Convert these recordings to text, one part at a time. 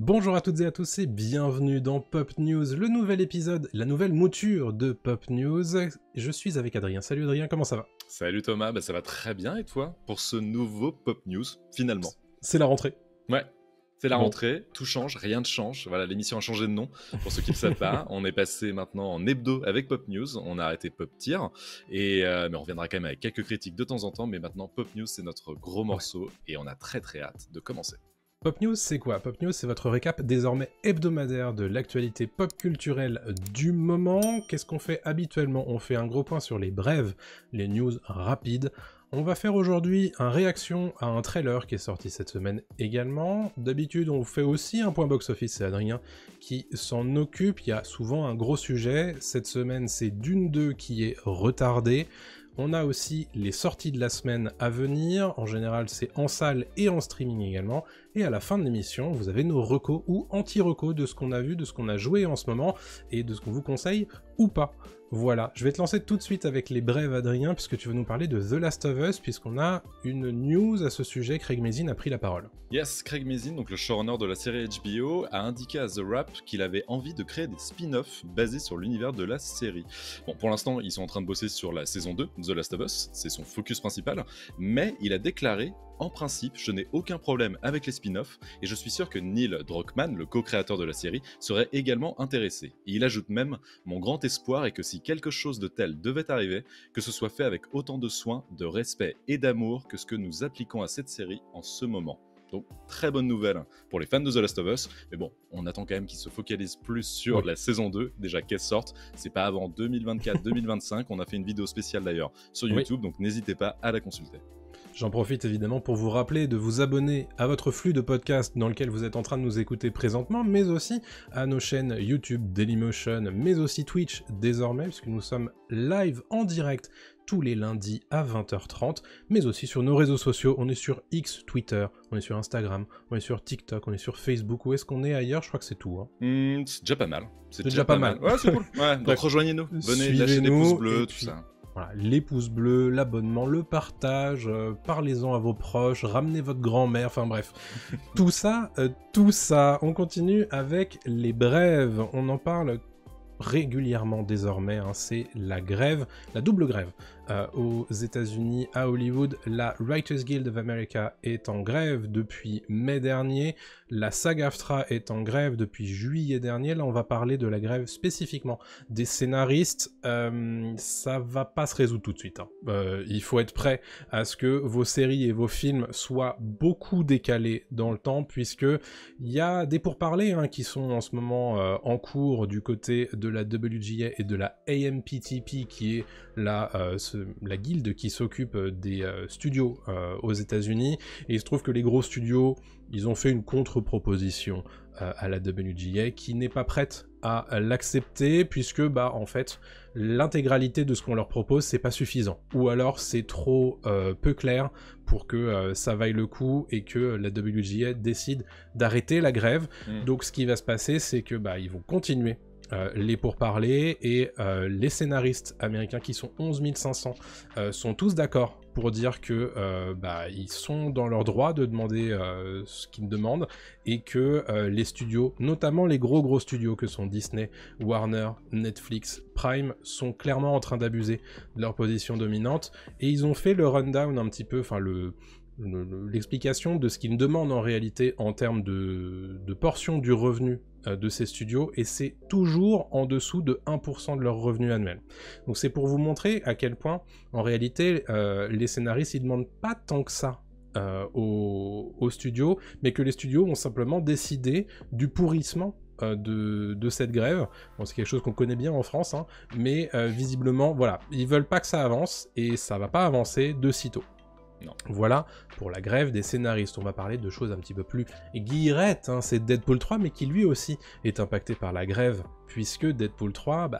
Bonjour à toutes et à tous et bienvenue dans Pop News, le nouvel épisode, la nouvelle mouture de Pop News. Je suis avec Adrien. Salut Adrien, comment ça va? Salut Thomas, ça va très bien et toi pour ce nouveau Pop News, finalement? C'est la rentrée. Ouais, c'est la rentrée, tout change, rien ne change. Voilà, l'émission a changé de nom, pour ceux qui ne le savent pas. On est passé maintenant en hebdo avec Pop News, on a arrêté Pop Tier, mais on reviendra quand même avec quelques critiques de temps en temps, mais maintenant Pop News c'est notre gros morceau et on a très hâte de commencer. Pop News, c'est quoi? Pop News, c'est votre récap désormais hebdomadaire de l'actualité pop culturelle du moment. Qu'est-ce qu'on fait habituellement? On fait un gros point sur les brèves, les news rapides. On va faire aujourd'hui une réaction à un trailer qui est sorti cette semaine également. D'habitude, on fait aussi un point box-office, c'est Adrien qui s'en occupe. Il y a souvent un gros sujet. Cette semaine, c'est Dune 2 qui est retardé. On a aussi les sorties de la semaine à venir, en général c'est en salle et en streaming également, et à la fin de l'émission, vous avez nos recos ou anti-recos de ce qu'on a vu, de ce qu'on a joué en ce moment, et de ce qu'on vous conseille ou pas. Voilà, je vais te lancer tout de suite avec les brèves Adrien, puisque tu vas nous parler de The Last of Us, puisqu'on a une news à ce sujet, Craig Mazin a pris la parole. Yes, Craig Mazin, donc le showrunner de la série HBO, a indiqué à The Wrap qu'il avait envie de créer des spin-offs basés sur l'univers de la série. Bon, pour l'instant, ils sont en train de bosser sur la saison 2, The Last of Us, c'est son focus principal, mais il a déclaré: en principe, je n'ai aucun problème avec les spin-offs, et je suis sûr que Neil Druckmann, le co-créateur de la série, serait également intéressé. Et il ajoute même: mon grand espoir est que si quelque chose de tel devait arriver, que ce soit fait avec autant de soin, de respect et d'amour que ce que nous appliquons à cette série en ce moment. Donc, très bonne nouvelle pour les fans de The Last of Us, mais bon, on attend quand même qu'ils se focalisent plus sur la saison 2, déjà qu'elle sorte, c'est pas avant 2024-2025, on a fait une vidéo spéciale d'ailleurs sur YouTube, donc n'hésitez pas à la consulter. J'en profite évidemment pour vous rappeler de vous abonner à votre flux de podcasts dans lequel vous êtes en train de nous écouter présentement, mais aussi à nos chaînes YouTube, Dailymotion, mais aussi Twitch désormais, puisque nous sommes live en direct tous les lundis à 20h30, mais aussi sur nos réseaux sociaux. On est sur X, Twitter, on est sur Instagram, on est sur TikTok, on est sur Facebook. Où est-ce qu'on est ailleurs? Je crois que c'est tout. Hein. C'est déjà pas mal. C'est déjà pas mal. Ouais, c'est cool. Ouais, donc rejoignez-nous, venez lâcher des pouces bleus, tout ça. Voilà, les pouces bleus, l'abonnement, le partage, parlez-en à vos proches, ramenez votre grand-mère, enfin bref. tout ça, on continue avec les brèves. On en parle régulièrement désormais, hein, c'est la grève, la double grève. Aux États-Unis, à Hollywood, la Writers Guild of America est en grève depuis mai dernier, la SAG-AFTRA est en grève depuis juillet dernier. Là, on va parler de la grève spécifiquement des scénaristes. Ça va pas se résoudre tout de suite. Hein. Il faut être prêt à ce que vos séries et vos films soient beaucoup décalés dans le temps, puisque il y a des pourparlers qui sont en ce moment en cours du côté de la WGA et de la AMPTP, qui est la guilde qui s'occupe des studios aux États-Unis, et il se trouve que les gros studios, ils ont fait une contre-proposition à la WGA qui n'est pas prête à l'accepter, puisque en fait l'intégralité de ce qu'on leur propose c'est pas suffisant, ou alors c'est trop peu clair pour que ça vaille le coup et que la WGA décide d'arrêter la grève. Donc ce qui va se passer, c'est que ils vont continuer les pourparlers, et les scénaristes américains, qui sont 11 500, sont tous d'accord pour dire que ils sont dans leur droit de demander ce qu'ils demandent, et que les studios, notamment les gros studios que sont Disney, Warner, Netflix, Prime, sont clairement en train d'abuser de leur position dominante, et ils ont fait le rundown un petit peu, l'explication de ce qu'ils demandent en réalité en termes de portion du revenu de ces studios, et c'est toujours en dessous de 1% de leur revenu annuel. Donc c'est pour vous montrer à quel point, en réalité, les scénaristes, ils demandent pas tant que ça aux studios, mais que les studios ont simplement décidé du pourrissement de cette grève. Bon, c'est quelque chose qu'on connaît bien en France, mais visiblement, voilà, ils veulent pas que ça avance, et ça va pas avancer de sitôt. Non. Voilà pour la grève des scénaristes. On va parler de choses un petit peu plus guillerettes, c'est Deadpool 3, mais qui lui aussi est impacté par la grève, puisque Deadpool 3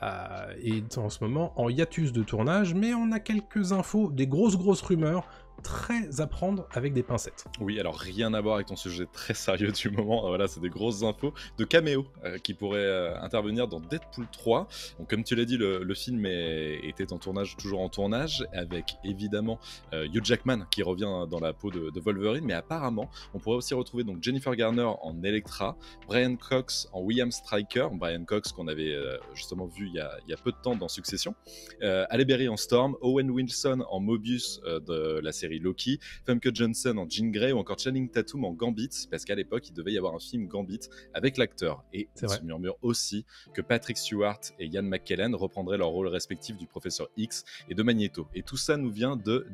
est en ce moment en hiatus de tournage, mais on a quelques infos, des grosses rumeurs très à prendre avec des pincettes. Oui, alors rien à voir avec ton sujet très sérieux du moment. Voilà, c'est des grosses infos de caméo qui pourraient intervenir dans Deadpool 3. Donc, comme tu l'as dit, le film était en tournage, toujours en tournage, avec évidemment Hugh Jackman qui revient dans la peau de Wolverine, mais apparemment, on pourrait aussi retrouver donc Jennifer Garner en Elektra, Brian Cox en William Stryker, Brian Cox qu'on avait justement vu il y a peu de temps dans Succession, Halle Berry en Storm, Owen Wilson en Mobius de la série Loki, Famke Johnson en Jean Grey ou encore Channing Tatum en Gambit, parce qu'à l'époque il devait y avoir un film Gambit avec l'acteur. Et il se murmure aussi que Patrick Stewart et Ian McKellen reprendraient leur rôle respectif du Professeur X et de Magneto. Et tout ça nous vient de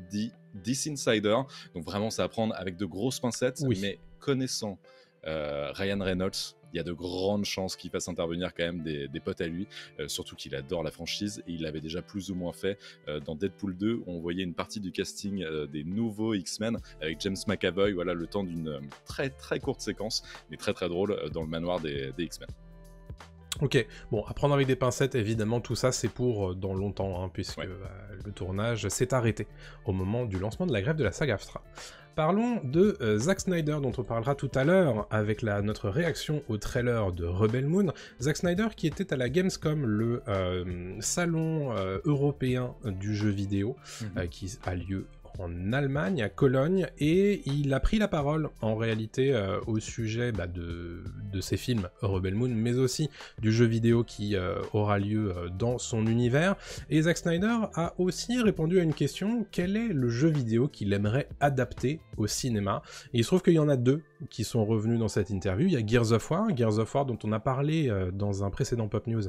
This Insider, donc vraiment ça à prendre avec de grosses pincettes, mais connaissant Ryan Reynolds, il y a de grandes chances qu'il fasse intervenir quand même des potes à lui, surtout qu'il adore la franchise et il l'avait déjà plus ou moins fait dans Deadpool 2 où on voyait une partie du casting des nouveaux X-Men avec James McAvoy, voilà, le temps d'une très très courte séquence mais très très drôle dans le manoir des X-Men. Ok, bon, à prendre avec des pincettes, évidemment, tout ça c'est pour dans longtemps, hein, puisque le tournage s'est arrêté au moment du lancement de la grève de la SAG-AFTRA. Parlons de Zack Snyder, dont on parlera tout à l'heure avec notre réaction au trailer de Rebel Moon. Zack Snyder qui était à la Gamescom, le salon européen du jeu vidéo, qui a lieu en Allemagne, à Cologne, et il a pris la parole en réalité au sujet de ses films Rebel Moon, mais aussi du jeu vidéo qui aura lieu dans son univers. Et Zack Snyder a aussi répondu à une question: quel est le jeu vidéo qu'il aimerait adapter au cinéma? Et il se trouve qu'il y en a deux qui sont revenus dans cette interview. Il y a Gears of War dont on a parlé dans un précédent Pop News,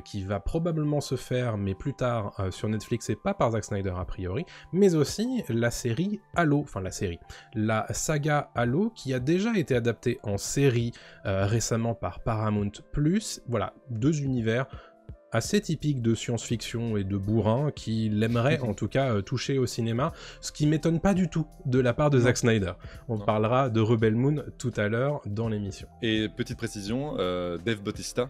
qui va probablement se faire, mais plus tard sur Netflix et pas par Zack Snyder a priori, mais aussi la série Halo, la saga Halo qui a déjà été adaptée en série récemment par Paramount+. Voilà, deux univers assez typique de science-fiction et de bourrin qu'il aimerait en tout cas toucher au cinéma, ce qui m'étonne pas du tout de la part de Zack Snyder. On parlera de Rebel Moon tout à l'heure dans l'émission. Et petite précision, Dave Bautista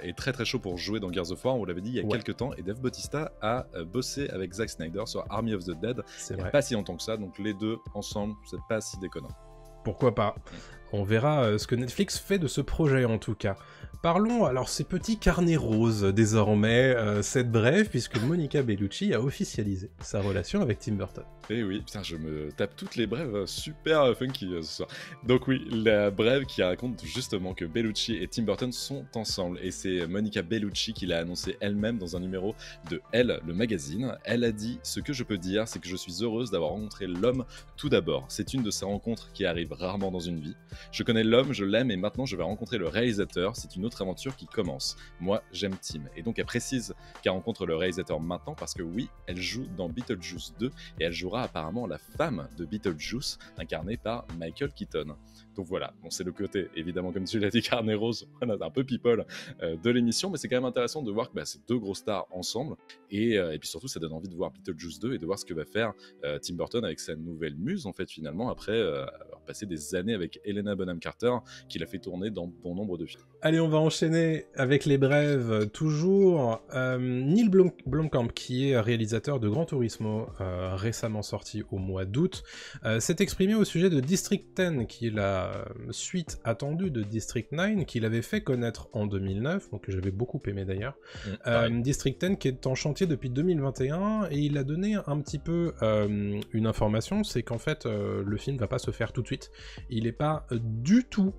est très très chaud pour jouer dans Gears of War, on l'avait dit il y a quelques temps, et Dave Bautista a bossé avec Zack Snyder sur Army of the Dead il n'y a pas si longtemps que ça, donc les deux ensemble, c'est pas si déconnant. Pourquoi pas. On verra ce que Netflix fait de ce projet en tout cas. Parlons alors ces petits carnets roses désormais, cette brève, puisque Monica Bellucci a officialisé sa relation avec Tim Burton. Et oui, putain, je me tape toutes les brèves super funky ce soir. Donc oui, la brève qui raconte justement que Bellucci et Tim Burton sont ensemble. Et c'est Monica Bellucci qui l'a annoncé elle-même dans un numéro de Elle, le magazine. Elle a dit: ce que je peux dire, c'est que je suis heureuse d'avoir rencontré l'homme tout d'abord. C'est une de ces rencontres qui arrivent rarement dans une vie. Je connais l'homme, je l'aime et maintenant je vais rencontrer le réalisateur. C'est une autre aventure qui commence. Moi, j'aime Tim. Et donc elle précise qu'elle rencontre le réalisateur maintenant parce que oui, elle joue dans Beetlejuice 2 et elle jouera apparemment la femme de Beetlejuice, incarnée par Michael Keaton. Donc voilà, bon, c'est le côté, évidemment, comme tu l'as dit, carnet rose, un peu people de l'émission, mais c'est quand même intéressant de voir que c'est deux grosses stars ensemble, et puis surtout, ça donne envie de voir Beetlejuice 2 et de voir ce que va faire Tim Burton avec sa nouvelle muse, en fait, finalement, après avoir passé des années avec Helena Bonham Carter, qui l'a fait tourner dans bon nombre de films. Allez, on va enchaîner avec les brèves, toujours. Neil Blomkamp, qui est réalisateur de Gran Turismo, récemment sorti au mois d'août, s'est exprimé au sujet de District 10, qui est la suite attendue de District 9, qu'il avait fait connaître en 2009, donc que j'avais beaucoup aimé d'ailleurs. District 10 qui est en chantier depuis 2021, et il a donné un petit peu une information, c'est qu'en fait le film va pas se faire tout de suite. Il est pas du tout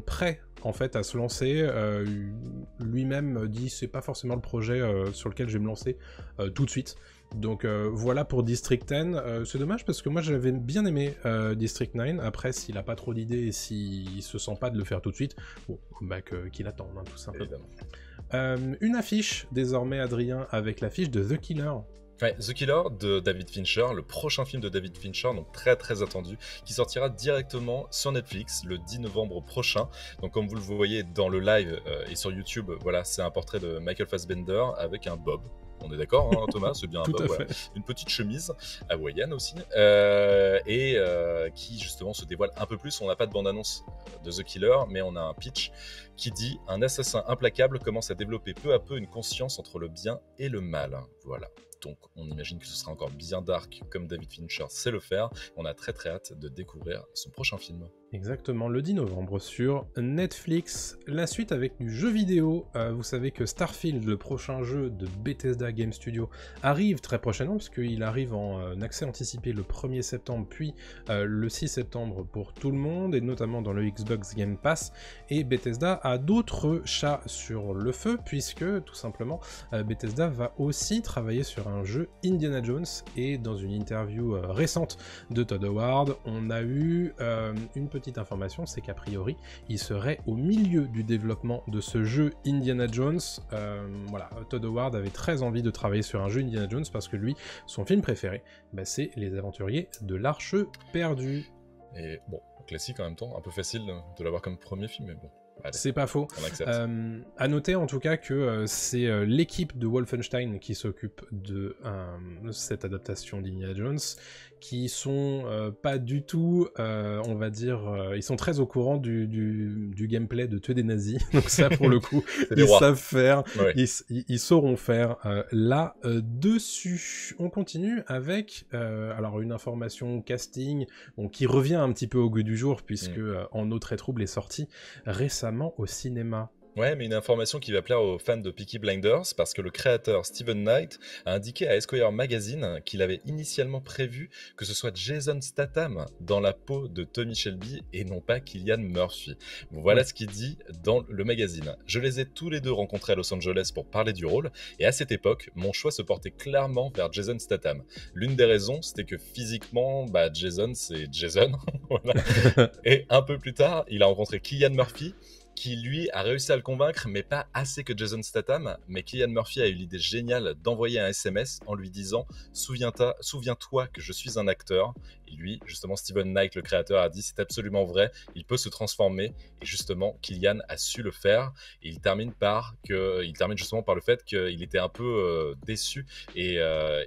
prêt en fait à se lancer. Lui-même dit c'est pas forcément le projet sur lequel je vais me lancer tout de suite. Donc voilà pour District 10. C'est dommage parce que moi j'avais bien aimé District 9. Après, s'il a pas trop d'idées et s'il se sent pas de le faire tout de suite, bon, bah qu'il attende, hein, tout simplement. Une affiche désormais, Adrien, avec l'affiche de The Killer. Ouais, The Killer de David Fincher, le prochain film de David Fincher, donc très très attendu, qui sortira directement sur Netflix le 10 novembre prochain. Donc comme vous le voyez dans le live et sur YouTube, voilà, c'est un portrait de Michael Fassbender avec un bob. On est d'accord, hein, Thomas, c'est bien un bob, voilà. Une petite chemise hawaïenne aussi, qui justement se dévoile un peu plus. On n'a pas de bande-annonce de The Killer, mais on a un pitch qui dit: un assassin implacable commence à développer peu à peu une conscience entre le bien et le mal. Voilà. donc on imagine que ce sera encore bien dark comme David Fincher sait le faire. On a très très hâte de découvrir son prochain film. Exactement, le 10 novembre sur Netflix. La suite avec du jeu vidéo. Vous savez que Starfield, le prochain jeu de Bethesda Game Studio, arrive très prochainement, puisqu'il arrive en accès anticipé le 1er septembre, puis le 6 septembre pour tout le monde, et notamment dans le Xbox Game Pass. Et Bethesda a d'autres chats sur le feu, puisque tout simplement Bethesda va aussi travailler sur un jeu Indiana Jones. Et dans une interview récente de Todd Howard, on a eu une petite information, c'est qu'a priori, il serait au milieu du développement de ce jeu Indiana Jones. Voilà, Todd Howard avait très envie de travailler sur un jeu Indiana Jones parce que lui, son film préféré, c'est Les Aventuriers de l'Arche perdue. Et bon, classique en même temps, un peu facile de l'avoir comme premier film, mais bon. Allez, c'est pas faux. À noter en tout cas que c'est l'équipe de Wolfenstein qui s'occupe de cette adaptation d'Indiana Jones, qui sont pas du tout, on va dire, ils sont très au courant du gameplay de tuer des nazis, donc ça pour le coup, ils savent faire, ouais. ils sauront faire là-dessus. On continue avec alors une information casting qui revient un petit peu au goût du jour, puisque En eau très trouble est sorti récemment au cinéma. Ouais, mais une information qui va plaire aux fans de Peaky Blinders, parce que le créateur Steven Knight a indiqué à Esquire Magazine qu'il avait initialement prévu que ce soit Jason Statham dans la peau de Tommy Shelby et non pas Cillian Murphy. Bon, voilà ce qu'il dit dans le magazine. Je les ai tous les deux rencontrés à Los Angeles pour parler du rôle, et à cette époque, mon choix se portait clairement vers Jason Statham. L'une des raisons, c'était que physiquement, Jason, c'est Jason. Voilà. Et un peu plus tard, il a rencontré Cillian Murphy, qui lui a réussi à le convaincre, mais pas assez que Jason Statham. Mais Cillian Murphy a eu l'idée géniale d'envoyer un SMS en lui disant « Souviens-toi que je suis un acteur ». Et lui, justement, Steven Knight, le créateur, a dit « C'est absolument vrai, il peut se transformer ». Et justement, Cillian a su le faire. Et il termine justement par le fait qu'il était un peu déçu et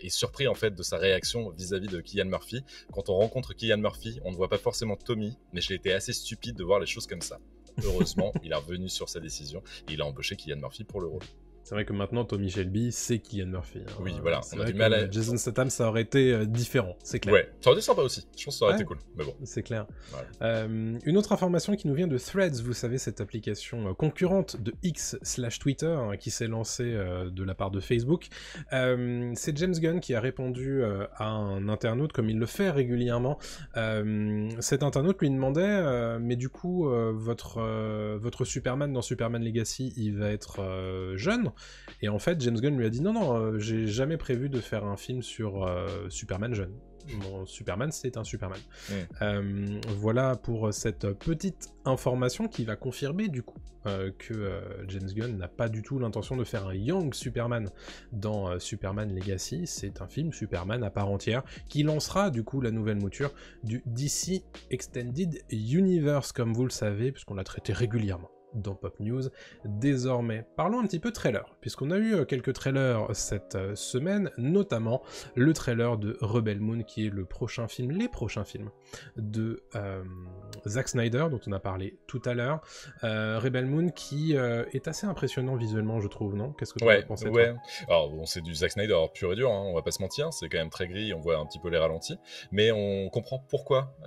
surpris en fait de sa réaction vis-à-vis de Cillian Murphy. Quand on rencontre Cillian Murphy, on ne voit pas forcément Tommy, mais j'ai été assez stupide de voir les choses comme ça. Heureusement, il est revenu sur sa décision et il a embauché Cillian Murphy pour le rôle. C'est vrai que maintenant, Tommy Shelby, c'est Cillian Murphy. Hein. Oui, voilà. On a du mal à... Jason Statham, ça aurait été différent, c'est clair. Ouais, ça aurait été sympa aussi. Je pense que ça aurait été cool, mais bon. C'est clair. Voilà. Une autre information qui nous vient de Threads, vous savez, cette application concurrente de X/Twitter qui s'est lancée de la part de Facebook. C'est James Gunn qui a répondu à un internaute, comme il le fait régulièrement. Cet internaute lui demandait, mais du coup, votre Superman dans Superman Legacy, il va être jeune. Et en fait, James Gunn lui a dit non, j'ai jamais prévu de faire un film sur Superman jeune. Mon Superman, c'est un Superman. Voilà pour cette petite information qui va confirmer du coup que James Gunn n'a pas du tout l'intention de faire un Young Superman dans Superman Legacy. C'est un film Superman à part entière qui lancera du coup la nouvelle mouture du DC Extended Universe, comme vous le savez, puisqu'on l'a traité régulièrement dans Pop News désormais. Parlons un petit peu trailer, puisqu'on a eu quelques trailers cette semaine, notamment le trailer de Rebel Moon, qui est les prochains films de Zack Snyder, dont on a parlé tout à l'heure. Rebel Moon qui est assez impressionnant visuellement, je trouve, non? Qu'est-ce que tu en as pensé, toi? Alors bon, c'est du Zack Snyder pur et dur, hein, on va pas se mentir, c'est quand même très gris, on voit un petit peu les ralentis, mais on comprend pourquoi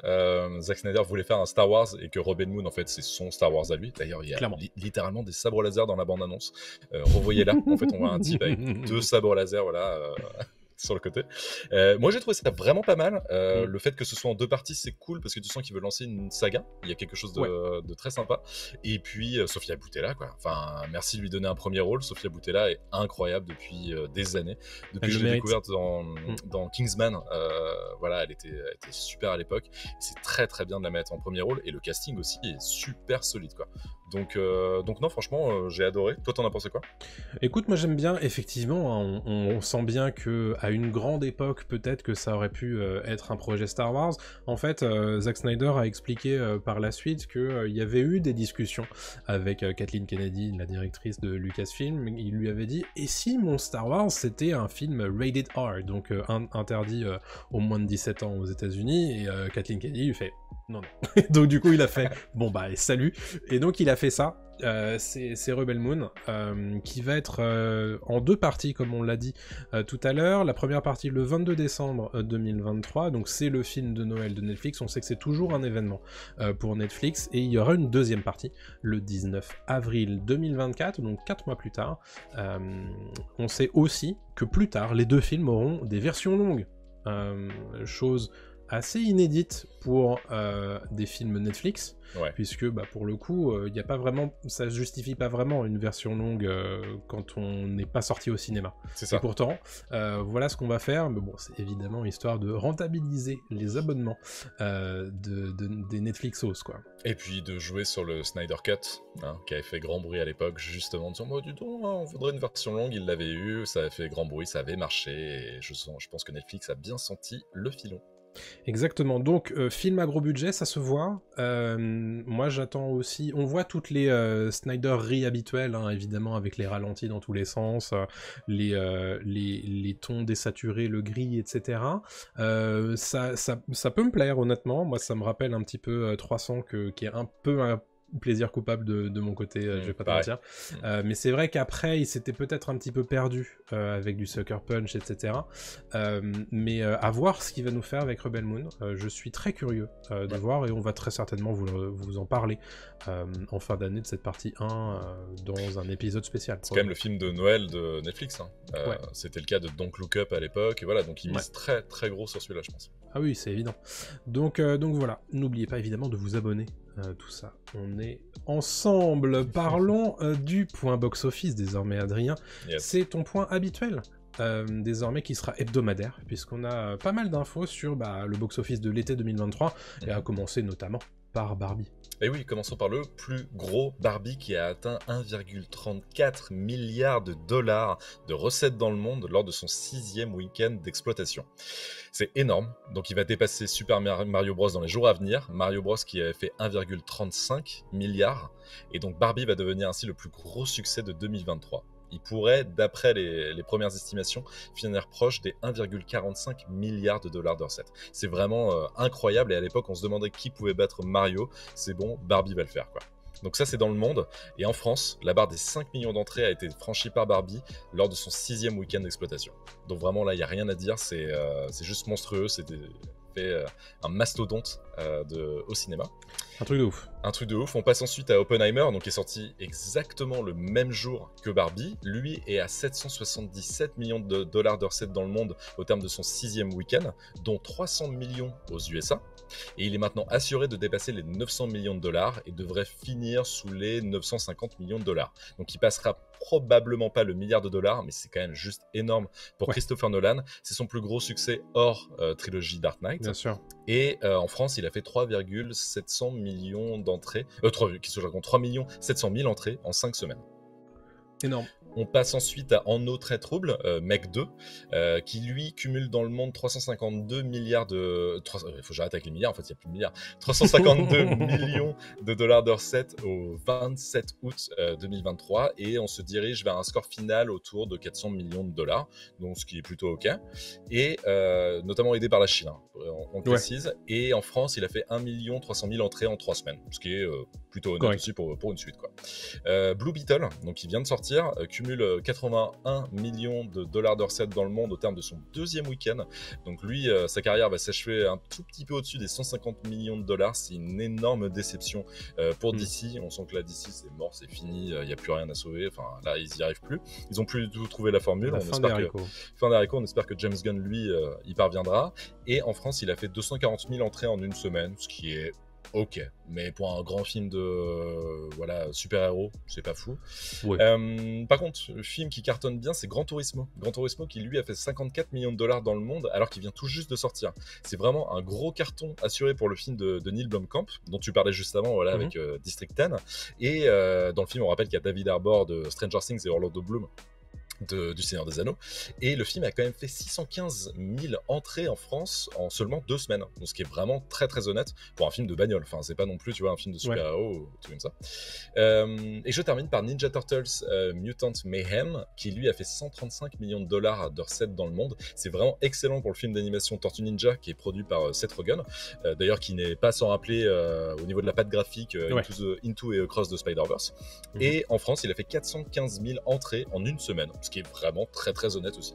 Zack Snyder voulait faire un Star Wars et que Rebel Moon, en fait, c'est son Star Wars à lui. D'ailleurs, il y a littéralement des sabres laser dans la bande-annonce. Revoyez-là, en fait, on voit un type avec 2 sabres laser, voilà... sur le côté. Moi j'ai trouvé ça vraiment pas mal. Le fait que ce soit en 2 parties, c'est cool parce que tu sens qu'il veut lancer une saga. Il y a quelque chose de très sympa. Et puis Sofia Boutella, quoi. Enfin, merci de lui donner un premier rôle. Sofia Boutella est incroyable depuis des années. Depuis que je l'ai découverte dans Kingsman, voilà, elle était super à l'époque. C'est très très bien de la mettre en premier rôle et le casting aussi est super solide, quoi. Donc non, franchement, j'ai adoré. Toi, t'en as pensé quoi? Écoute, moi j'aime bien, effectivement, hein, on sent bien que à une grande époque, peut-être que ça aurait pu être un projet Star Wars. En fait, Zack Snyder a expliqué par la suite qu'il y avait eu des discussions avec Kathleen Kennedy, la directrice de Lucasfilm. Il lui avait dit « Et si mon Star Wars, c'était un film rated R ?» donc interdit aux moins de 17 ans aux États-Unis. Et Kathleen Kennedy lui fait Non. Donc du coup il a fait bon bah salut, et donc il a fait ça. C'est Rebel Moon qui va être en 2 parties comme on l'a dit tout à l'heure. La première partie le 22 décembre 2023, donc c'est le film de Noël de Netflix. On sait que c'est toujours un événement pour Netflix, et il y aura une deuxième partie le 19 avril 2024, donc 4 mois plus tard. On sait aussi que plus tard les 2 films auront des versions longues, chose assez inédite pour des films Netflix, puisque bah, pour le coup, y a pas vraiment, ça justifie pas vraiment une version longue quand on n'est pas sorti au cinéma. C'est ça. Et pourtant, voilà ce qu'on va faire, mais bon, c'est évidemment histoire de rentabiliser les abonnements des Netflixos, quoi. Et puis de jouer sur le Snyder Cut, hein, qui avait fait grand bruit à l'époque, justement, en disant bah, « dis donc, on voudrait une version longue », il l'avait eu, ça avait fait grand bruit, ça avait marché, et je pense que Netflix a bien senti le filon. Exactement, donc film à gros budget, ça se voit. Moi j'attends aussi, on voit toutes les Snyderies habituelles, hein, évidemment, avec les ralentis dans tous les sens, les tons désaturés, le gris, etc. Ça peut me plaire, honnêtement. Moi ça me rappelle un petit peu 300, qui est un peu un plaisir coupable de mon côté, je vais pas te mentir. Mais c'est vrai qu'après il s'était peut-être un petit peu perdu avec du Sucker Punch, etc. Mais à voir ce qu'il va nous faire avec Rebel Moon. Je suis très curieux de voir, et on va très certainement vous en parler en fin d'année de cette partie 1 dans un épisode spécial. C'est quand même le film de Noël de Netflix, hein. C'était le cas de Don't Look Up à l'époque, et voilà, donc ils misent très très gros sur celui-là, je pense. Ah oui, c'est évident. Donc voilà, n'oubliez pas évidemment de vous abonner. Tout ça, on est ensemble. Parlons du point box-office désormais, Adrien. Yes. C'est ton point habituel, désormais, qui sera hebdomadaire, puisqu'on a pas mal d'infos sur le box-office de l'été 2023, et à commencer notamment par Barbie. Et oui, commençons par le plus gros, Barbie, qui a atteint 1,34 milliard de dollars de recettes dans le monde lors de son 6e week-end d'exploitation. C'est énorme, donc il va dépasser Super Mario Bros dans les jours à venir, Mario Bros qui avait fait 1,35 milliard, et donc Barbie va devenir ainsi le plus gros succès de 2023. Il pourrait, d'après les premières estimations, finir proche des 1,45 milliard de dollars de recettes. C'est vraiment incroyable, et à l'époque on se demandait qui pouvait battre Mario. C'est bon, Barbie va le faire, quoi. Donc ça c'est dans le monde, et en France, la barre des 5 millions d'entrées a été franchie par Barbie lors de son 6e week-end d'exploitation. Donc vraiment là il n'y a rien à dire, c'est juste monstrueux, c'était un mastodonte au cinéma. Un truc de ouf. Un truc de ouf. On passe ensuite à Oppenheimer, donc qui est sorti exactement le même jour que Barbie. Lui est à 777 millions de dollars de recettes dans le monde au terme de son 6e week-end, dont 300 millions aux USA. Et il est maintenant assuré de dépasser les 900 millions de dollars et devrait finir sous les 950 millions de dollars. Donc il passera probablement pas le milliard de dollars, mais c'est quand même juste énorme pour Christopher Nolan. C'est son plus gros succès hors trilogie Dark Knight. Bien sûr. Et en France, il a fait 3,700 millions d'entrées. 3 700 000 entrées en 5 semaines. Énorme. On passe ensuite à En eau très trouble, Mec 2, qui lui cumule dans le monde 352 milliards de... Il faut que j'arrête avec les milliards, en fait il n'y a plus de milliards. 352 millions de dollars de recettes au 27 août 2023, et on se dirige vers un score final autour de 400 millions de dollars, donc ce qui est plutôt ok. Et notamment aidé par la Chine, hein, on précise. Et en France, il a fait 1 300 000 entrées en 3 semaines, ce qui est plutôt honnête aussi pour une suite, quoi. Blue Beetle, donc qui vient de sortir, cumule 81 millions de dollars de recettes dans le monde au terme de son 2e week-end. Donc lui, sa carrière va s'achever un tout petit peu au-dessus des 150 millions de dollars. C'est une énorme déception pour DC. On sent que là, DC, c'est mort, c'est fini, il n'y a plus rien à sauver. Enfin, là, ils n'y arrivent plus. Ils n'ont plus du tout trouvé la formule. Fin des haricots. On espère que James Gunn, lui, y parviendra. Et en France, il a fait 240 000 entrées en une semaine, ce qui est ok, mais pour un grand film de super-héros, c'est pas fou. Par contre, le film qui cartonne bien, c'est Gran Turismo. Gran Turismo qui lui a fait 54 millions de dollars dans le monde alors qu'il vient tout juste de sortir. C'est vraiment un gros carton assuré pour le film de Neil Blomkamp, dont tu parlais juste avant, avec District 10. Et dans le film, on rappelle qu'il y a David Harbour de Stranger Things et Orlando Bloom du Seigneur des Anneaux, et le film a quand même fait 615 000 entrées en France en seulement 2 semaines, donc ce qui est vraiment très très honnête pour un film de bagnole, enfin c'est pas non plus, tu vois, un film de super-héros, tout comme ça. Et je termine par Ninja Turtles Mutant Mayhem, qui lui a fait 135 millions de dollars de recettes dans le monde. C'est vraiment excellent pour le film d'animation Tortue Ninja, qui est produit par Seth Rogen, d'ailleurs qui n'est pas sans rappeler au niveau de la patte graphique Into et Across the Spider-Verse. Et en France, il a fait 415 000 entrées en une semaine, ce qui est vraiment très très honnête aussi.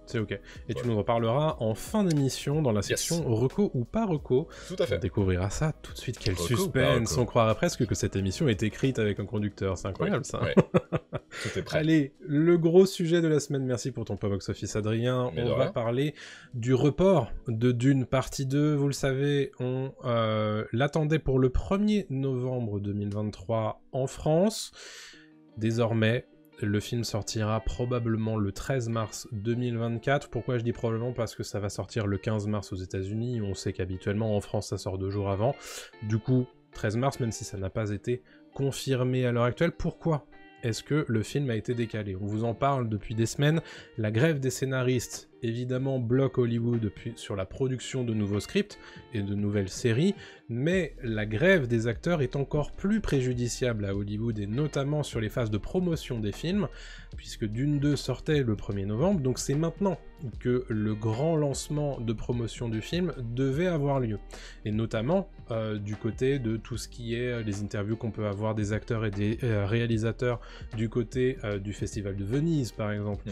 C'est ok. Et tu nous reparleras en fin d'émission dans la section reco ou pas reco. Tout à fait. On découvrira ça tout de suite. Quel suspense. On croirait presque que cette émission est écrite avec un conducteur. C'est incroyable ça. Ouais. Tout est prêt. Allez, le gros sujet de la semaine. Merci pour ton box office Adrien. On va parler du report de Dune partie 2. Vous le savez, on l'attendait pour le 1er novembre 2023 en France. Désormais, le film sortira probablement le 13 mars 2024. Pourquoi je dis probablement? Parce que ça va sortir le 15 mars aux États-Unis. On sait qu'habituellement en France ça sort 2 jours avant. Du coup, 13 mars, même si ça n'a pas été confirmé à l'heure actuelle. Pourquoi est-ce que le film a été décalé? On vous en parle depuis des semaines. La grève des scénaristes, évidemment, bloque Hollywood sur la production de nouveaux scripts et de nouvelles séries, mais la grève des acteurs est encore plus préjudiciable à Hollywood, et notamment sur les phases de promotion des films, puisque Dune 2 sortait le 1er novembre, donc c'est maintenant que le grand lancement de promotion du film devait avoir lieu. Et notamment du côté de tout ce qui est les interviews qu'on peut avoir des acteurs et des réalisateurs du côté du Festival de Venise, par exemple.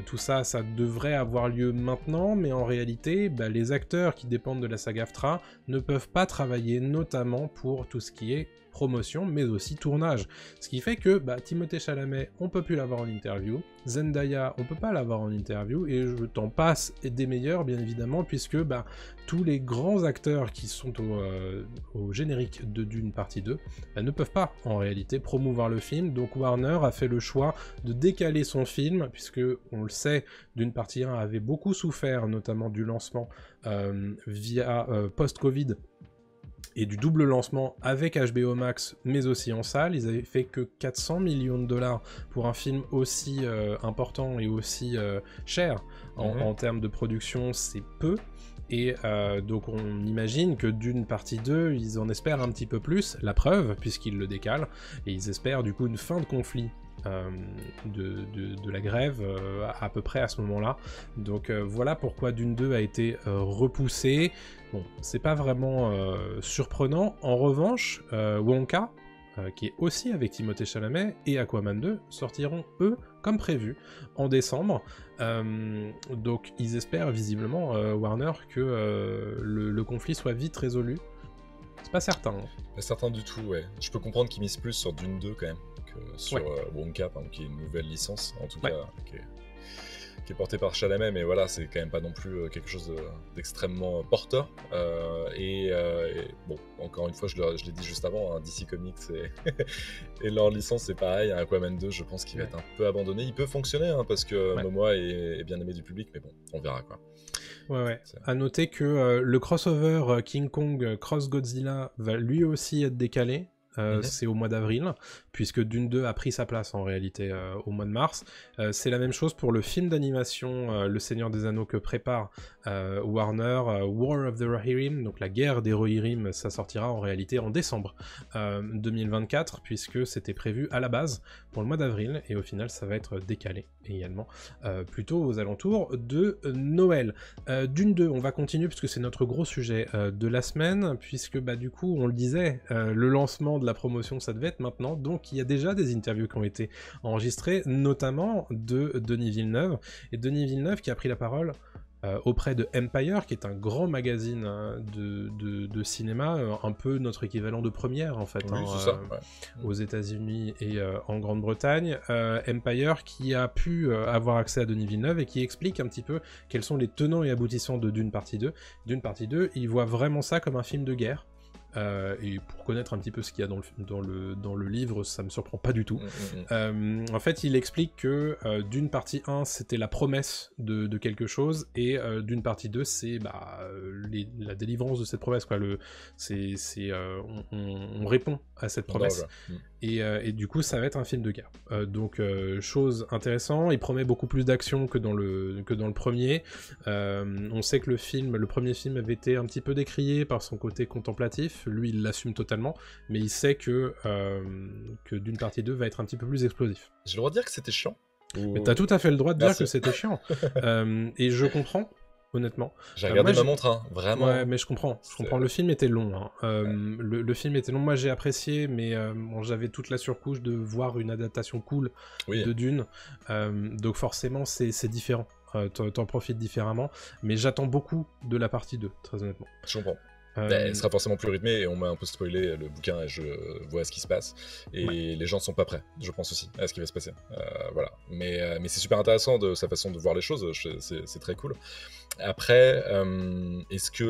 Tout ça, ça devrait avoir lieu maintenant, mais en réalité, les acteurs qui dépendent de la SAG-AFTRA ne peuvent pas travailler, notamment pour tout ce qui est promotion, mais aussi tournage. Ce qui fait que Timothée Chalamet, on peut plus l'avoir en interview, Zendaya, on peut pas l'avoir en interview, et je t'en passe des meilleurs, bien évidemment, puisque tous les grands acteurs qui sont au générique de Dune partie 2 ne peuvent pas, en réalité, promouvoir le film. Donc Warner a fait le choix de décaler son film, puisque, on le sait, Dune partie 1 avait beaucoup souffert, notamment du lancement via post-Covid, et du double lancement avec HBO Max, mais aussi en salle. Ils avaient fait que 400 millions de dollars pour un film aussi important et aussi cher en termes de production, c'est peu. Et donc on imagine que Dune partie 2, ils en espèrent un petit peu plus, la preuve, puisqu'ils le décalent, et ils espèrent du coup une fin de conflit de la grève à peu près à ce moment-là. Donc voilà pourquoi Dune 2 a été repoussé. Bon, c'est pas vraiment surprenant. En revanche, Wonka, qui est aussi avec Timothée Chalamet, et Aquaman 2 sortiront, eux, comme prévu, en décembre. Donc ils espèrent visiblement, Warner, que le conflit soit vite résolu. C'est pas certain. Pas certain du tout, ouais. Je peux comprendre qu'ils misent plus sur Dune 2 quand même que sur Wonka, qui est une nouvelle licence, en tout cas, qui est portée par Chalamet, mais voilà, c'est quand même pas non plus quelque chose d'extrêmement porteur. Et bon, encore une fois, je l'ai dit juste avant, DC Comics et leur licence, c'est pareil. Aquaman 2, je pense qu'il va être un peu abandonné. Il peut fonctionner, parce que Momoa est bien aimé du public, mais bon, on verra quoi. Ouais. À noter que le crossover King Kong Cross Godzilla va lui aussi être décalé. C'est au mois d'avril, puisque Dune 2 a pris sa place en réalité au mois de mars. C'est la même chose pour le film d'animation Le Seigneur des Anneaux que prépare Warner, War of the Rohirrim, donc la guerre des Rohirrim, ça sortira en réalité en décembre 2024, puisque c'était prévu à la base pour le mois d'avril, et au final ça va être décalé également, plutôt aux alentours de Noël. Dune 2, on va continuer puisque c'est notre gros sujet de la semaine, puisque du coup on le disait, le lancement de la promotion ça devait être maintenant, donc il y a déjà des interviews qui ont été enregistrées, notamment de Denis Villeneuve, et Denis Villeneuve qui a pris la parole auprès de Empire, qui est un grand magazine de cinéma, un peu notre équivalent de Première en fait, aux États-Unis et en Grande-Bretagne. Empire qui a pu avoir accès à Denis Villeneuve et qui explique un petit peu quels sont les tenants et aboutissants de Dune partie 2. Dune partie 2, il voit vraiment ça comme un film de guerre. Et pour connaître un petit peu ce qu'il y a dans le livre, ça me surprend pas du tout. En fait, il explique que Dune partie 1, c'était la promesse de quelque chose, et Dune partie 2, c'est la délivrance de cette promesse, quoi. On répond à cette promesse. Et du coup, ça va être un film de guerre. Donc, chose intéressante, il promet beaucoup plus d'action que dans le premier. On sait que le premier film avait été un petit peu décrié par son côté contemplatif. Lui, il l'assume totalement, mais il sait que Dune partie 2 va être un petit peu plus explosif. J'ai le droit de dire que c'était chiant. Mais t'as tout à fait le droit de Merci. dire que c'était chiant. Et je comprends. Honnêtement. J'ai regardé ma montre, hein, vraiment. Ouais, mais je comprends. Le film était long. Hein. Le film était long. Moi, j'ai apprécié, mais bon, j'avais toute la surcouche de voir une adaptation cool de Dune. Donc forcément, c'est différent. T'en profites différemment. Mais j'attends beaucoup de la partie 2, très honnêtement. Je comprends. Elle sera forcément plus rythmée et on m'a un peu spoilé le bouquin et je vois ce qui se passe et les gens sont pas prêts, je pense aussi à ce qui va se passer. Voilà. Mais c'est super intéressant de sa façon de voir les choses, c'est très cool. Après, est-ce que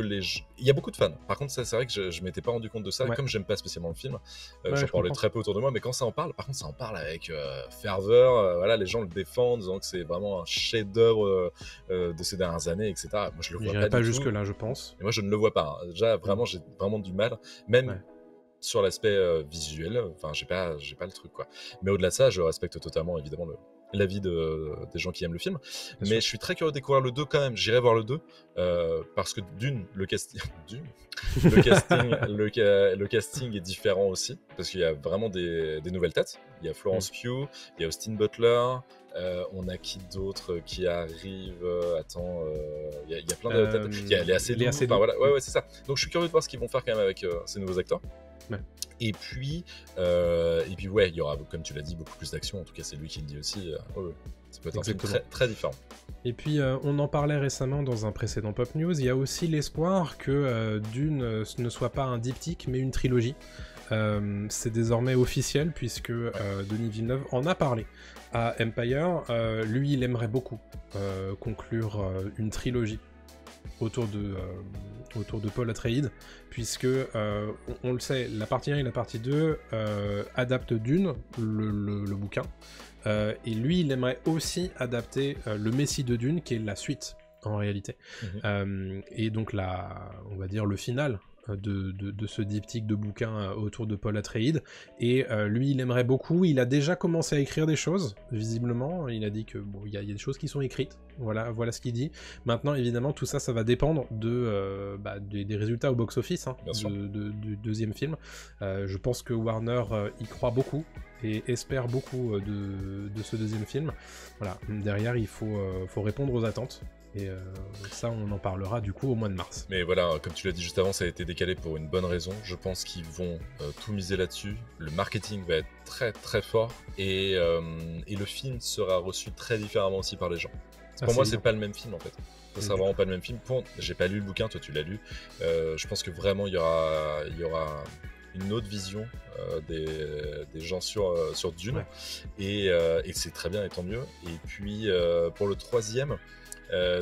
il y a beaucoup de fans. Par contre, ça c'est vrai que je m'étais pas rendu compte de ça. Comme j'aime pas spécialement le film, j'en parlais très peu autour de moi. Mais quand ça en parle, par contre, ça en parle avec ferveur. Voilà, les gens le défendent, disant que c'est vraiment un chef-d'œuvre de ces dernières années, etc. Moi, je le vois pas jusque là, je pense. Et moi, je ne le vois pas. Hein. Déjà, vraiment, j'ai vraiment du mal, même sur l'aspect visuel. Enfin, j'ai pas le truc, quoi. Mais au-delà de ça, je respecte totalement, évidemment, l'avis des gens qui aiment le film. Mais je suis très curieux de découvrir le 2 quand même. J'irai voir le 2 parce que le casting est différent aussi parce qu'il y a vraiment des nouvelles têtes. Il y a Florence Pugh, il y a Austin Butler. On a qui d'autre qui arrive attends, il y a plein de têtes. Il y a Léa Seydoux. Enfin, voilà. Ouais, c'est ça. Donc je suis curieux de voir ce qu'ils vont faire quand même avec ces nouveaux acteurs. Ouais. Et puis ouais, il y aura, comme tu l'as dit, beaucoup plus d'action. En tout cas, c'est lui qui le dit aussi. Ça peut être un film très, très différent. Et puis, on en parlait récemment dans un précédent Pop News. Il y a aussi l'espoir que Dune ne soit pas un diptyque, mais une trilogie. C'est désormais officiel puisque Denis Villeneuve en a parlé à Empire. Lui, il aimerait beaucoup conclure une trilogie autour de Paul Atreides, puisque on le sait, la partie 1 et la partie 2 adaptent Dune, le bouquin, et lui il aimerait aussi adapter le Messie de Dune, qui est la suite en réalité, et donc on va dire le final de ce diptyque de bouquins autour de Paul Atreides, et lui il aimerait beaucoup, il a déjà commencé à écrire des choses, visiblement, il a dit que bon, il y a des choses qui sont écrites, voilà ce qu'il dit. Maintenant évidemment tout ça va dépendre des résultats au box-office du deuxième film. Je pense que Warner y croit beaucoup et espère beaucoup de ce deuxième film. Voilà, derrière il faut répondre aux attentes. Et ça, on en parlera du coup au mois de mars. Mais voilà, comme tu l'as dit juste avant, ça a été décalé pour une bonne raison. Je pense qu'ils vont tout miser là-dessus. Le marketing va être très très fort et le film sera reçu très différemment aussi par les gens. Pour moi, c'est pas le même film en fait. Ça sera vraiment pas le même film. J'ai pas lu le bouquin, toi tu l'as lu. Je pense que vraiment il y aura une autre vision des gens sur Dune et c'est très bien et tant mieux. Et puis pour le troisième.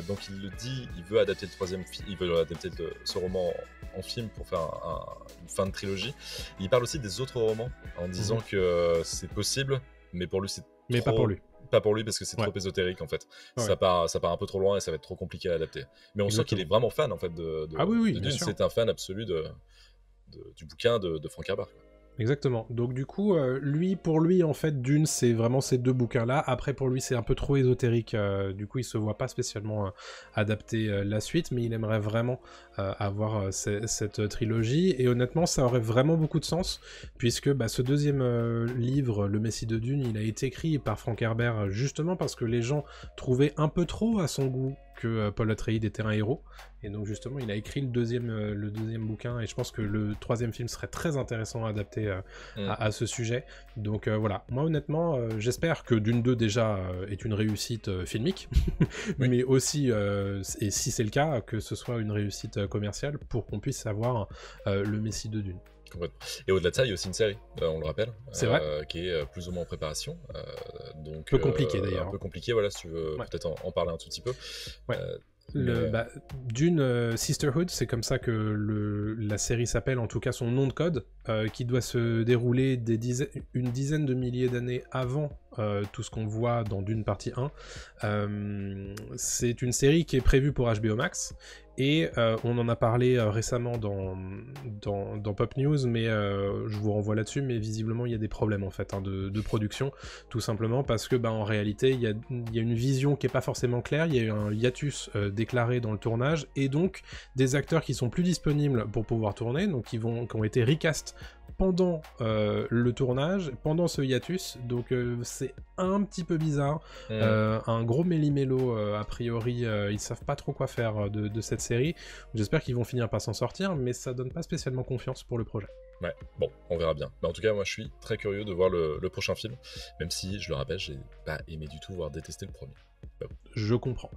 Donc il le dit, il veut adapter le troisième film, il veut adapter ce roman en film pour faire une fin de trilogie. Il parle aussi des autres romans en disant que c'est possible, mais pour lui c'est pas pour lui. Pas pour lui parce que c'est trop ésotérique en fait. Ça part un peu trop loin et ça va être trop compliqué à adapter. Mais on sent qu'il est vraiment fan en fait de Dune. C'est un fan absolu du bouquin de Frank Herbert. Exactement. Donc du coup, pour lui en fait, Dune, c'est vraiment ces deux bouquins-là. Après, pour lui, c'est un peu trop ésotérique. Du coup, il se voit pas spécialement adapter la suite, mais il aimerait vraiment avoir cette trilogie. Et honnêtement, ça aurait vraiment beaucoup de sens, puisque ce deuxième livre, Le Messie de Dune, il a été écrit par Frank Herbert justement parce que les gens trouvaient un peu trop à son goût que Paul Atreides était un héros, et donc justement il a écrit le deuxième bouquin, et je pense que le troisième film serait très intéressant à adapter à ce sujet. Donc voilà, moi honnêtement j'espère que Dune 2 déjà est une réussite filmique, mais aussi, et si c'est le cas, que ce soit une réussite commerciale pour qu'on puisse avoir le Messie de Dune. Et au-delà de ça, il y a aussi une série, on le rappelle, c'est vrai, qui est plus ou moins en préparation. Donc, un peu compliqué d'ailleurs. Un peu compliqué, voilà, si tu veux peut-être en parler un tout petit peu. Dune Sisterhood, c'est comme ça que la série s'appelle, en tout cas son nom de code, qui doit se dérouler une dizaine de milliers d'années avant tout ce qu'on voit dans Dune partie 1. C'est une série qui est prévue pour HBO Max, et on en a parlé récemment dans Pop News, mais je vous renvoie là-dessus, mais visiblement il y a des problèmes en fait de production, tout simplement parce que en réalité il y a une vision qui est pas forcément claire, il y a eu un hiatus déclaré dans le tournage, et donc des acteurs qui sont plus disponibles pour pouvoir tourner, donc qui ont été recast pendant le tournage, pendant ce hiatus, donc c'est un petit peu bizarre. Un gros méli-mélo, a priori, ils savent pas trop quoi faire de cette série. J'espère qu'ils vont finir par s'en sortir, mais ça donne pas spécialement confiance pour le projet. Ouais, bon, on verra bien. Mais en tout cas, moi je suis très curieux de voir le prochain film, même si, je le rappelle, j'ai pas aimé du tout, voire détesté le premier. Je comprends.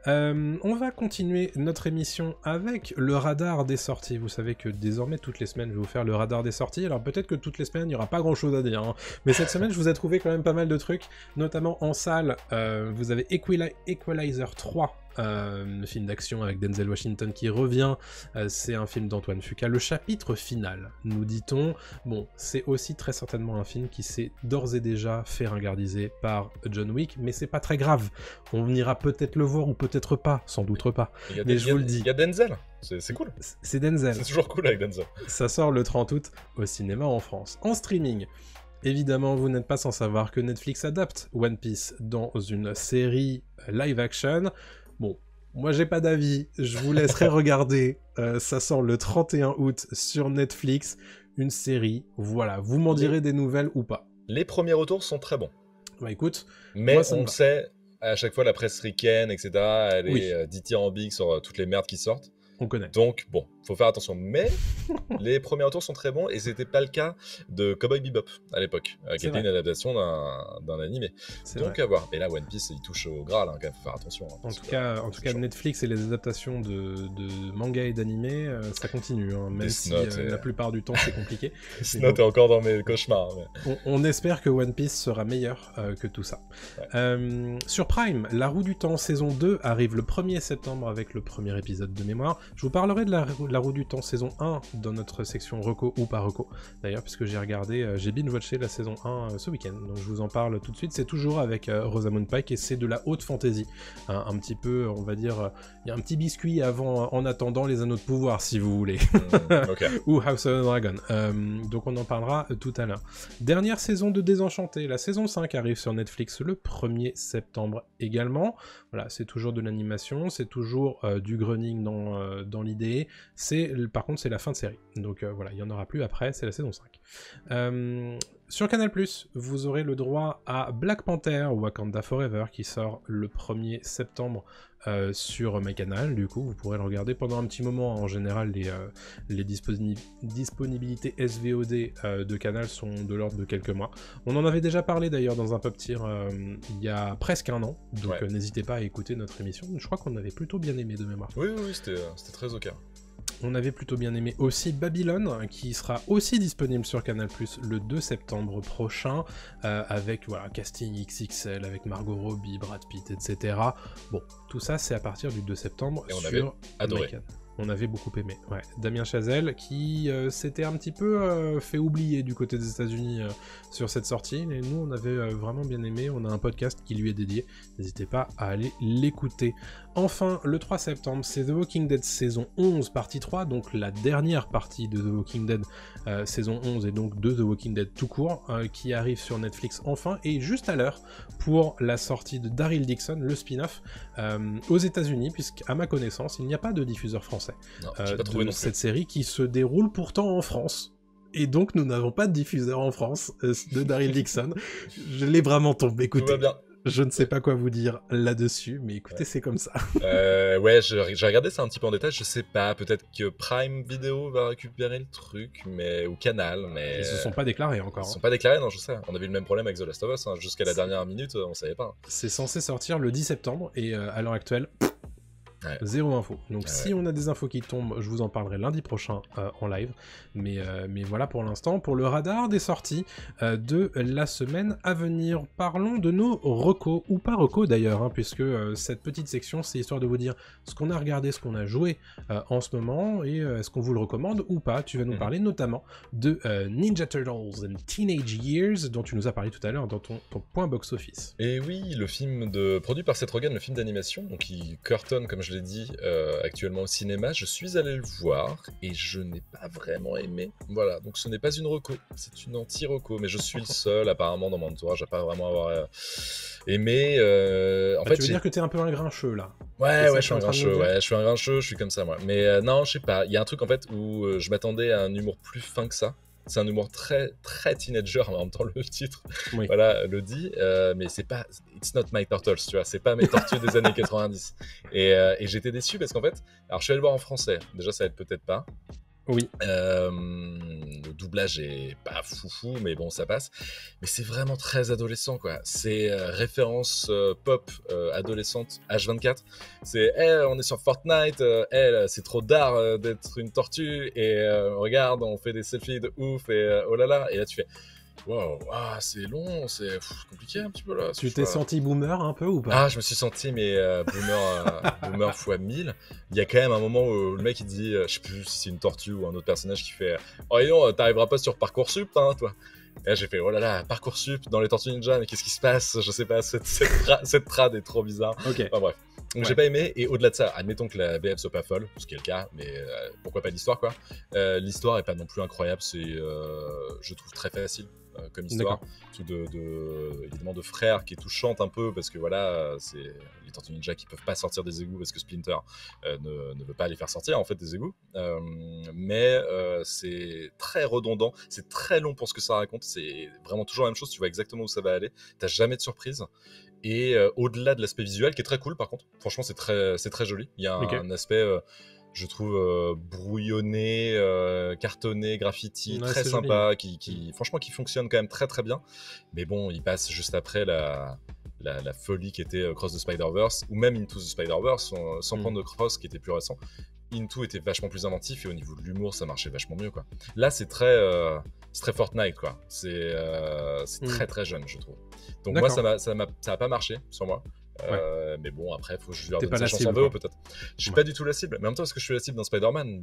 On va continuer notre émission avec le radar des sorties. Vous savez que désormais, toutes les semaines, je vais vous faire le radar des sorties. Alors peut-être que toutes les semaines, il n'y aura pas grand-chose à dire, hein. Mais cette semaine, je vous ai trouvé quand même pas mal de trucs, notamment en salle. Vous avez Equalizer 3, film d'action avec Denzel Washington qui revient. C'est un film d'Antoine Fuqua. Le chapitre final, nous dit-on. Bon, c'est aussi très certainement un film qui s'est d'ores et déjà fait ringardiser par John Wick, mais c'est pas très grave. On ira peut-être le voir ou peut-être pas, sans doute pas. Mais je vous le dis. Il y a Denzel, c'est cool. C'est Denzel. C'est toujours cool avec Denzel. Ça sort le 30 août au cinéma en France. En streaming, évidemment, vous n'êtes pas sans savoir que Netflix adapte One Piece dans une série live action. Bon, moi j'ai pas d'avis, je vous laisserai regarder. Ça sort le 31 août sur Netflix, une série. Voilà, vous m'en direz des nouvelles ou pas. Les premiers retours sont très bons. Bah écoute, mais moi, on le sait, à chaque fois la presse ricaine, etc., elle est dithyrambique sur toutes les merdes qui sortent. On connaît. Donc bon, faut faire attention. Mais les premiers retours sont très bons, et c'était pas le cas de Cowboy Bebop à l'époque, qui était une adaptation d'un animé. Donc à voir. Et là, One Piece, il touche au Graal, hein, quand même, faut faire attention. Hein, en tout cas, Netflix et les adaptations de manga et d'animé, ça continue, hein, même si la plupart du temps c'est compliqué. Death Note est encore dans mes cauchemars. Mais... On espère que One Piece sera meilleur que tout ça. Ouais. Sur Prime, La Roue du Temps saison 2 arrive le 1er septembre avec le premier épisode de mémoire. Je vous parlerai de la Roue du Temps saison 1 dans notre section reco ou pas reco, d'ailleurs, puisque j'ai regardé, j'ai binge-watché la saison 1 ce week-end, donc je vous en parle tout de suite. C'est toujours avec Rosamund Pike, et c'est de la haute fantasy, un petit peu, on va dire, il y a un petit biscuit en attendant les Anneaux de Pouvoir, si vous voulez. Okay. Ou House of the Dragon. Donc on en parlera tout à l'heure. Dernière saison de Désenchanté, la saison 5 arrive sur Netflix le 1er septembre également. Voilà, c'est toujours de l'animation, c'est toujours du grunning dans l'idée. Par contre, c'est la fin de série. Donc voilà, il n'y en aura plus après, c'est la saison 5. Sur Canal+, vous aurez le droit à Black Panther Wakanda Forever qui sort le 1er septembre sur MyCanal. Du coup, vous pourrez le regarder pendant un petit moment. En général, les disponibilités SVOD de Canal sont de l'ordre de quelques mois. On en avait déjà parlé d'ailleurs dans un Pop Tier il y a presque un an. Donc n'hésitez pas à écouter notre émission. Je crois qu'on avait plutôt bien aimé de mémoire. Oui, c'était très ok. On avait plutôt bien aimé aussi Babylone, qui sera aussi disponible sur Canal+ le 2 septembre prochain, avec casting XXL, avec Margot Robbie, Brad Pitt, etc. Bon, tout ça c'est à partir du 2 septembre. Et on sur avait adoré. On avait beaucoup aimé, ouais. Damien Chazelle qui s'était un petit peu fait oublier du côté des États-Unis sur cette sortie, et nous on avait vraiment bien aimé. On a un podcast qui lui est dédié, n'hésitez pas à aller l'écouter. Enfin, le 3 septembre, c'est The Walking Dead saison 11, partie 3, donc la dernière partie de The Walking Dead saison 11, et donc de The Walking Dead tout court, qui arrive sur Netflix enfin, et juste à l'heure pour la sortie de Daryl Dixon, le spin-off, aux États-Unis, puisqu'à ma connaissance, il n'y a pas de diffuseur français de cette série qui se déroule pourtant en France. Et donc, nous n'avons pas de diffuseur en France de Daryl Dixon. Je l'ai vraiment tombé, écoutez. Tout va bien. Je ne sais pas quoi vous dire là-dessus, mais écoutez, c'est comme ça. J'ai regardé ça un petit peu en détail, je sais pas, peut-être que Prime Video va récupérer le truc, ou Canal, mais... Ils se sont pas déclarés encore. Ils se sont pas déclarés, non, je sais. On avait eu le même problème avec The Last of Us, jusqu'à la dernière minute, on savait pas. C'est censé sortir le 10 septembre, et à l'heure actuelle... Ouais. Zéro info. Donc si on a des infos qui tombent, je vous en parlerai lundi prochain en live. Mais voilà pour l'instant, pour le radar des sorties de la semaine à venir. Parlons de nos recos, ou pas recos d'ailleurs, hein, puisque cette petite section, c'est histoire de vous dire ce qu'on a regardé, ce qu'on a joué en ce moment, et est-ce qu'on vous le recommande ou pas. Tu vas nous parler notamment de Ninja Turtles and Teenage Years, dont tu nous as parlé tout à l'heure dans ton point box-office. Et oui, le film produit par Seth Rogen, le film d'animation, donc il cartonne, comme je l'ai dit, actuellement au cinéma. Je suis allé le voir et je n'ai pas vraiment aimé. Voilà, donc ce n'est pas une reco, c'est une anti-reco, mais je suis le seul apparemment dans mon entourage à pas vraiment avoir aimé. En fait, tu veux dire que t'es un peu un grincheux là? Ouais, je suis un grincheux, je suis comme ça moi. Mais non, je sais pas, il y a un truc en fait où je m'attendais à un humour plus fin que ça. C'est un humour très, très teenager, mais en même temps, le titre voilà, le dit. Mais c'est pas... It's not my turtles, tu vois. C'est pas mes tortues des années 90. Et j'étais déçu parce qu'en fait... Alors, je suis allé le voir en français. Déjà, ça aide peut-être pas. Oui. Le doublage est pas foufou, mais bon, ça passe. Mais c'est vraiment très adolescent, quoi. C'est référence pop adolescente H24. C'est on est sur Fortnite, c'est trop d'art d'être une tortue, et regarde, on fait des selfies de ouf, et oh là là. Et là, tu fais wow, c'est long, c'est compliqué un petit peu là. Tu t'es senti boomer un peu ou pas? Ah, je me suis senti, mais boomer x 1000. Il y a quand même un moment où le mec il dit, je sais plus si c'est une tortue ou un autre personnage qui fait oh non, t'arriveras pas sur Parcoursup, hein, toi. Et là j'ai fait oh là là, Parcoursup dans les Tortues Ninja, mais qu'est-ce qui se passe? Je sais pas, cette trad est trop bizarre. Ok. Enfin bref. Donc j'ai pas aimé, et au-delà de ça, admettons que la BF soit pas folle, ce qui est le cas, mais pourquoi pas l'histoire, quoi. L'histoire est pas non plus incroyable, c'est je trouve très facile comme histoire, tout évidemment de frères qui est touchante un peu, parce que voilà, c'est les Tortues Ninja qui peuvent pas sortir des égouts parce que Splinter ne veut pas les faire sortir en fait des égouts, mais c'est très redondant, c'est très long pour ce que ça raconte, c'est vraiment toujours la même chose, tu vois exactement où ça va aller, t'as jamais de surprise. Et au-delà de l'aspect visuel qui est très cool, par contre, franchement c'est très joli, il y a un aspect je trouve brouillonné, cartonné, graffiti, très sympa, qui franchement qui fonctionne quand même très très bien. Mais bon, il passe juste après la folie qui était Cross the Spider-Verse, ou même Into the Spider-Verse, sans prendre de Cross qui était plus récent. Into était vachement plus inventif, et au niveau de l'humour ça marchait vachement mieux, quoi. Là c'est très Fortnite, quoi. C'est très très jeune, je trouve. Donc moi ça a pas marché sur moi. Mais bon, après, faut que je lui redonne sa chance en VO, peut-être. Je suis pas du tout la cible, mais en même temps, est-ce que je suis la cible d'un Spider-Man?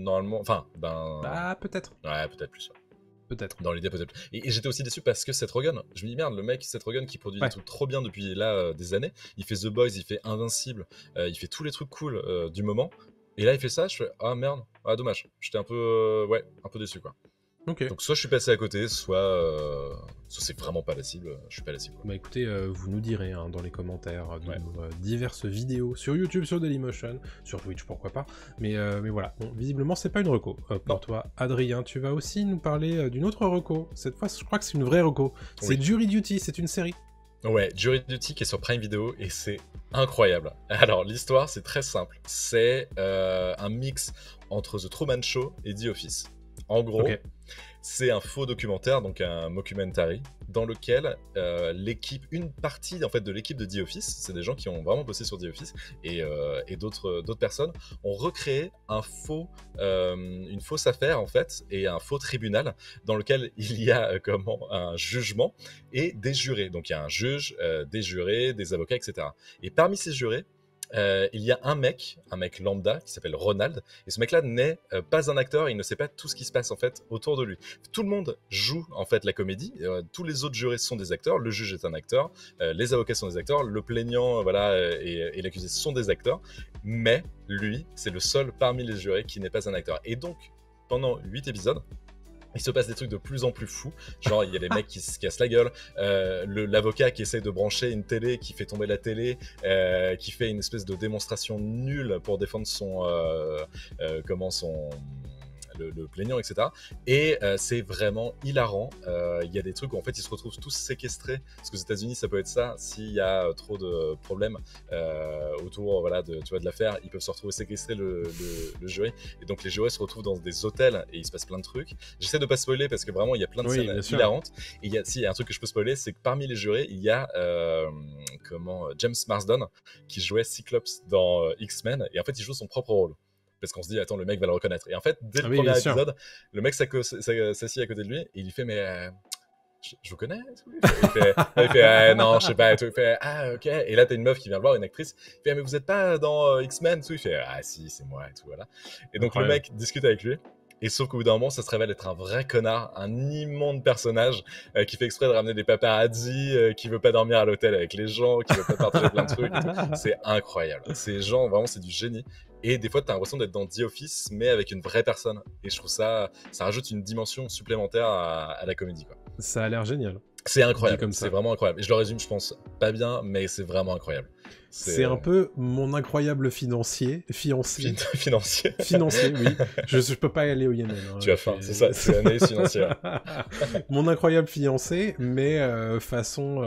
Normalement, enfin, bah, peut-être. Ouais, peut-être plus. Peut-être. Dans l'idée, peut-être. Et j'étais aussi déçu parce que Seth Rogen, je me dis merde, le mec Seth Rogen qui produit des trucs trop bien depuis là des années, il fait The Boys, il fait Invincible, il fait tous les trucs cool du moment, et là il fait ça, je fais ah merde, dommage. J'étais un peu un peu déçu, quoi. Donc soit je suis passé à côté, soit c'est vraiment pas la cible, je suis pas la cible. Bah écoutez, vous nous direz dans les commentaires de nos diverses vidéos sur YouTube, sur Dailymotion, sur Twitch, pourquoi pas. Mais voilà, bon, visiblement c'est pas une reco pour toi. Adrien, tu vas aussi nous parler d'une autre reco. Cette fois, je crois que c'est une vraie reco. C'est Jury Duty, c'est une série. Ouais, Jury Duty qui est sur Prime Video, et c'est incroyable. Alors l'histoire c'est très simple, c'est un mix entre The Truman Show et The Office. En gros, c'est un faux documentaire, donc un mockumentary, dans lequel une partie en fait de l'équipe de The Office, c'est des gens qui ont vraiment bossé sur The Office, et d'autres personnes ont recréé une fausse affaire en fait, et un faux tribunal dans lequel il y a un jugement et des jurés. Donc il y a un juge, des jurés, des avocats, etc. Et parmi ces jurés, il y a un mec lambda qui s'appelle Ronald, et ce mec-là n'est pas un acteur, il ne sait pas tout ce qui se passe en fait autour de lui. Tout le monde joue en fait la comédie, tous les autres jurés sont des acteurs, le juge est un acteur, les avocats sont des acteurs, le plaignant et l'accusé sont des acteurs, mais lui, c'est le seul parmi les jurés qui n'est pas un acteur. Et donc, pendant 8 épisodes, il se passe des trucs de plus en plus fous, genre il y a des mecs qui se cassent la gueule, l'avocat qui essaie de brancher une télé, qui fait tomber la télé, qui fait une espèce de démonstration nulle pour défendre le plaignant, etc. Et c'est vraiment hilarant. Il y a des trucs où en fait ils se retrouvent tous séquestrés, parce qu'aux États-Unis ça peut être ça, s'il y a trop de problèmes autour voilà, de l'affaire, ils peuvent se retrouver séquestrer le jury, et donc les jurés se retrouvent dans des hôtels et il se passe plein de trucs. J'essaie de pas spoiler parce que vraiment il y a plein de scènes hilarantes. Et il y a un truc que je peux spoiler, c'est que parmi les jurés il y a James Marsden qui jouait Cyclops dans X-Men, et en fait il joue son propre rôle. Parce qu'on se dit, attends, le mec va le reconnaître. Et en fait, dès le premier épisode, le mec s'assied à côté de lui et il lui fait, mais je vous connais? Il fait non, je sais pas. Il fait, ah, ok. Et là, t'as une meuf qui vient le voir, une actrice. Il fait, mais vous êtes pas dans X-Men? Il fait, ah, si, c'est moi. Et tout, voilà. Et donc, le mec discute avec lui. Et sauf qu'au bout d'un moment, ça se révèle être un vrai connard, un immonde personnage qui fait exprès de ramener des paparazzi, qui veut pas dormir à l'hôtel avec les gens, qui veut pas partager plein de trucs. C'est incroyable. Ces gens, vraiment, c'est du génie. Et des fois, t'as l'impression d'être dans The Office, mais avec une vraie personne. Et je trouve ça rajoute une dimension supplémentaire à la comédie, quoi. Ça a l'air génial. C'est incroyable, c'est vraiment incroyable. Et je le résume, je pense, pas bien, mais c'est vraiment incroyable. C'est un peu mon incroyable fiancé. Financier. Financier, oui. Je peux pas aller au Yémen. Hein, tu as faim, c'est ça, c'est l'analyse financière. Mon incroyable fiancé, mais façon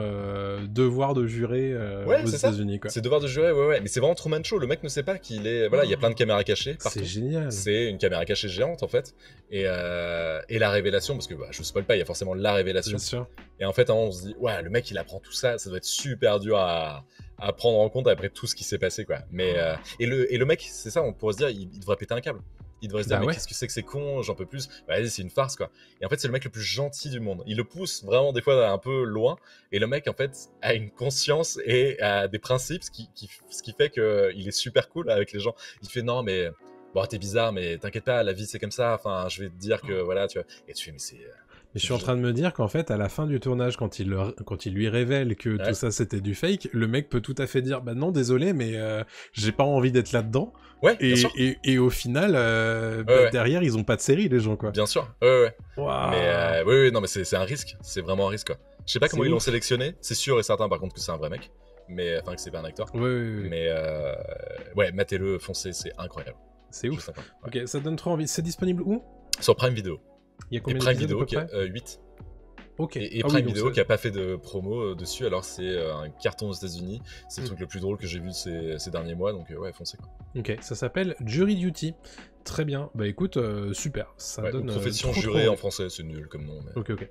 devoir de jurer aux États-Unis. C'est devoir de jurer, ouais. Mais c'est vraiment Truman Show. Le mec ne sait pas qu'il est. Voilà, il y a plein de caméras cachées partout. C'est génial. C'est une caméra cachée géante en fait. Et la révélation, parce que je vous spoil pas, il y a forcément la révélation. Bien sûr. Et en fait, on se dit, ouais, le mec il apprend tout ça, ça doit être super dur à prendre en compte après tout ce qui s'est passé, quoi. Mais et le mec, c'est ça, on pourrait se dire, il devrait péter un câble. Il devrait se dire, mais qu'est-ce que c'est con, j'en peux plus. Bah, vas-y, c'est une farce, quoi. Et en fait, c'est le mec le plus gentil du monde. Il le pousse vraiment des fois un peu loin. Et le mec, en fait, a une conscience et a des principes, ce qui fait qu'il est super cool avec les gens. Il fait, non, mais bon, t'es bizarre, mais t'inquiète pas, la vie c'est comme ça. Enfin, je vais te dire que voilà, tu vois. Et tu fais, mais c'est. Mais je suis en train de me dire qu'en fait, à la fin du tournage, quand il lui révèle que tout ça c'était du fake, le mec peut tout à fait dire, bah non, désolé, mais j'ai pas envie d'être là-dedans. Ouais, et au final, derrière, ils ont pas de série, les gens, quoi. Bien sûr, ouais. Wow. Mais non, mais c'est un risque, c'est vraiment un risque, quoi. Je sais pas comment ils l'ont sélectionné, c'est sûr et certain par contre que c'est un vrai mec, mais enfin que c'est pas un acteur. Oui. Mais ouais, matez-le, foncez, c'est incroyable. C'est ouf. Ok, ça donne trop envie. C'est disponible où? Sur Prime Video. Il y a combien Prime Vidéo qui a 8. Ok. Et Prime Video qui a pas fait de promo dessus, alors c'est un carton aux États-Unis. C'est le truc le plus drôle que j'ai vu ces derniers mois, donc ouais, foncez, quoi. Ok, ça s'appelle Jury Duty. Très bien. Bah écoute, super. Ça donne. Profession jurée en français, c'est nul comme nom. Mais... Ok.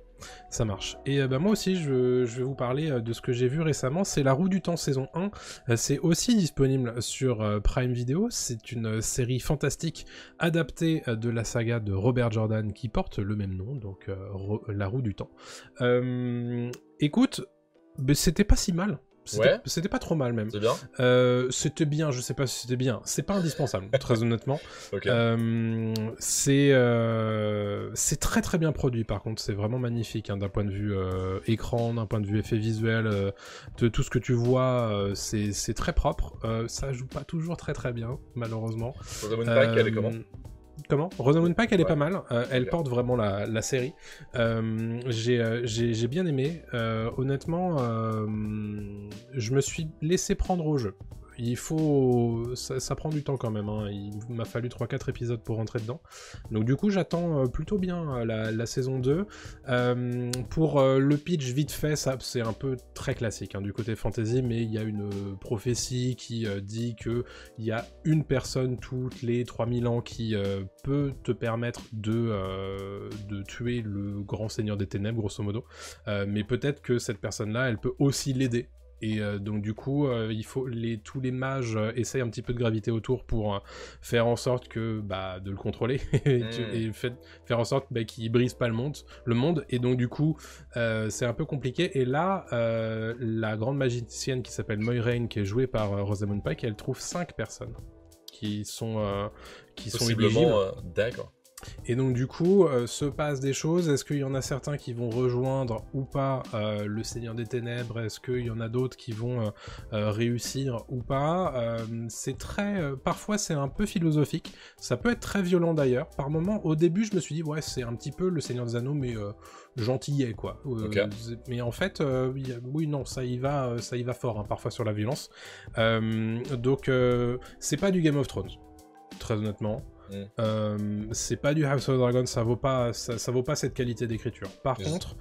Ça marche. Et bah moi aussi, je vais vous parler de ce que j'ai vu récemment. C'est La Roue du Temps saison 1. C'est aussi disponible sur Prime Video. C'est une série fantastique adaptée de la saga de Robert Jordan qui porte le même nom, donc La Roue du Temps. Écoute, c'était pas si mal. C'était pas trop mal même. C'est bien. C'était bien, je sais pas si c'était bien. C'est pas indispensable, très honnêtement. Okay. C'est très très bien produit par contre. C'est vraiment magnifique d'un point de vue écran, d'un point de vue effet visuel, de tout ce que tu vois. C'est très propre. Ça joue pas toujours très très bien, malheureusement. Rosamund Pike, elle est comment ? Comment ? Rosamund Pike, elle est pas mal. Elle porte vraiment la série. J'ai bien aimé. Honnêtement, je me suis laissé prendre au jeu. Ça prend du temps quand même. Hein. Il m'a fallu 3-4 épisodes pour rentrer dedans. Donc du coup, j'attends plutôt bien la saison 2. Pour le pitch vite fait, ça c'est un peu très classique du côté fantasy, mais il y a une prophétie qui dit qu'il y a une personne toutes les 3000 ans qui peut te permettre de tuer le grand seigneur des ténèbres, grosso modo. Mais peut-être que cette personne-là, elle peut aussi l'aider. Et donc du coup, tous les mages essayent un petit peu de graviter autour pour faire en sorte que de le contrôler et faire en sorte qu'il brise pas le monde. Et donc du coup, c'est un peu compliqué. Et là, la grande magicienne qui s'appelle Moiraine, qui est jouée par Rosamund Pike, elle trouve 5 personnes qui sont éligibles. D'accord. Et donc du coup, se passent des choses. Est-ce qu'il y en a certains qui vont rejoindre ou pas le Seigneur des Ténèbres? Est-ce qu'il y en a d'autres qui vont réussir ou pas? C'est parfois c'est un peu philosophique. Ça peut être très violent d'ailleurs. Par moments, au début, je me suis dit ouais, c'est un petit peu le Seigneur des Anneaux, mais gentillet quoi. Okay. Mais en fait, oui non, ça y va fort parfois sur la violence. Donc c'est pas du Game of Thrones, très honnêtement. C'est pas du House of Dragon, ça vaut pas cette qualité d'écriture. Par contre,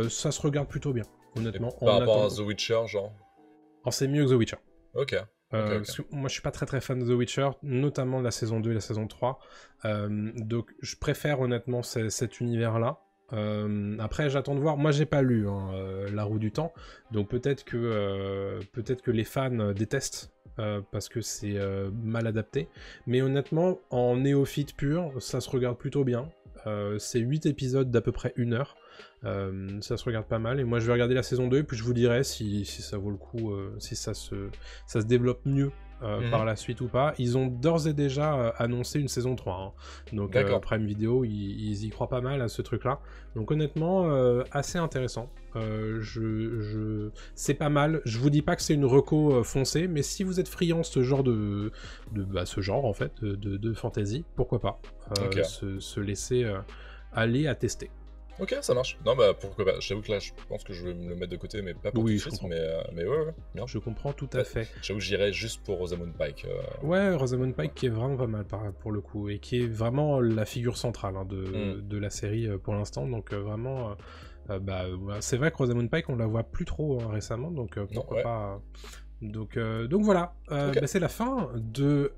ça se regarde plutôt bien, honnêtement. Par rapport à The Witcher, genre. Alors, c'est mieux que The Witcher. Ok. Parce que moi je suis pas très fan de The Witcher, notamment la saison 2 et la saison 3, donc je préfère honnêtement cet univers là. Après j'attends de voir, moi j'ai pas lu La Roue du Temps, donc peut-être que les fans détestent parce que c'est mal adapté, mais honnêtement en néophyte pur ça se regarde plutôt bien. C'est 8 épisodes d'à peu près 1 heure. Ça se regarde pas mal, et moi je vais regarder la saison 2 et puis je vous dirai si ça vaut le coup, si ça se développe mieux par la suite ou pas. Ils ont d'ores et déjà annoncé une saison 3, hein. Donc Prime Video ils y croient pas mal à ce truc là, donc honnêtement assez intéressant. C'est pas mal, je vous dis pas que c'est une reco foncée, mais si vous êtes friand ce genre ce genre en fait de fantasy, pourquoi pas se laisser aller à tester. Ok, ça marche. Non, bah pourquoi pas. J'avoue que là, je pense que je vais me le mettre de côté, mais pas pour tout de suite. Mais ouais, bien. Je comprends tout à fait. J'avoue que j'irais juste pour Rosamund Pike. Ouais, Rosamund Pike qui est vraiment pas mal pour le coup, et qui est vraiment la figure centrale de la série pour l'instant. Donc vraiment, c'est vrai que Rosamund Pike, on la voit plus trop récemment, donc pourquoi pas. Donc voilà, c'est la fin de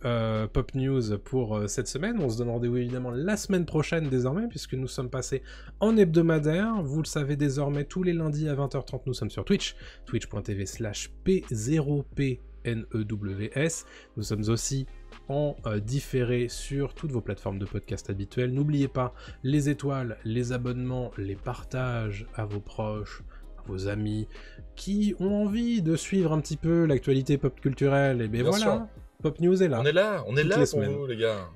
Pop News pour cette semaine. On se donne rendez-vous évidemment la semaine prochaine désormais, puisque nous sommes passés en hebdomadaire. Vous le savez désormais, tous les lundis à 20h30 nous sommes sur Twitch, twitch.tv/p0pnews. Nous sommes aussi en différé sur toutes vos plateformes de podcast habituelles. N'oubliez pas les étoiles, les abonnements, les partages à vos proches, vos amis qui ont envie de suivre un petit peu l'actualité pop culturelle, et bien voilà, sûr. Pop News est là. On est là pour vous, les gars.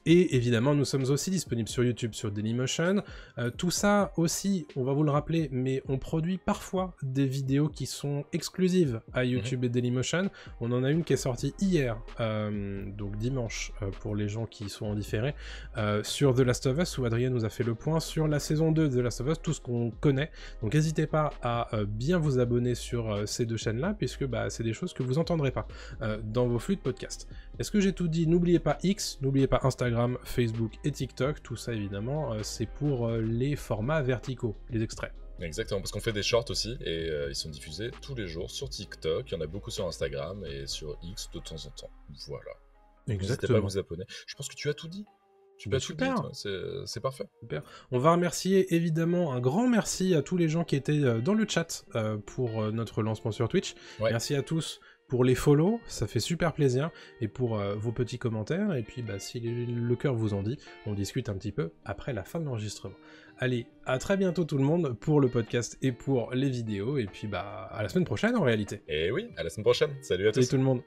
Et évidemment, nous sommes aussi disponibles sur YouTube, sur Dailymotion. Tout ça aussi, on va vous le rappeler, mais on produit parfois des vidéos qui sont exclusives à YouTube et Dailymotion. On en a une qui est sortie hier, donc dimanche, pour les gens qui sont en différé, sur The Last of Us, où Adrien nous a fait le point sur la saison 2 de The Last of Us, tout ce qu'on connaît. Donc n'hésitez pas à bien vous abonner sur ces deux chaînes-là, puisque c'est des choses que vous entendrez pas dans vos flux de podcast. Est-ce que j'ai tout dit? N'oubliez pas X, n'oubliez pas Instagram, Facebook et TikTok. Tout ça évidemment c'est pour les formats verticaux, les extraits. Exactement, parce qu'on fait des shorts aussi, et ils sont diffusés tous les jours sur TikTok, il y en a beaucoup sur Instagram et sur X de temps en temps. Voilà. N'hésitez pas à vous abonner. Je pense que tu as tout dit. Super, c'est parfait. Super. On va remercier évidemment, un grand merci à tous les gens qui étaient dans le chat pour notre lancement sur Twitch. Ouais. Merci à tous pour les follow, ça fait super plaisir, et pour vos petits commentaires, et puis si le cœur vous en dit, on discute un petit peu après la fin de l'enregistrement. Allez, à très bientôt tout le monde pour le podcast et pour les vidéos, et puis à la semaine prochaine en réalité. Et oui, à la semaine prochaine, salut à tous. Salut tout le monde.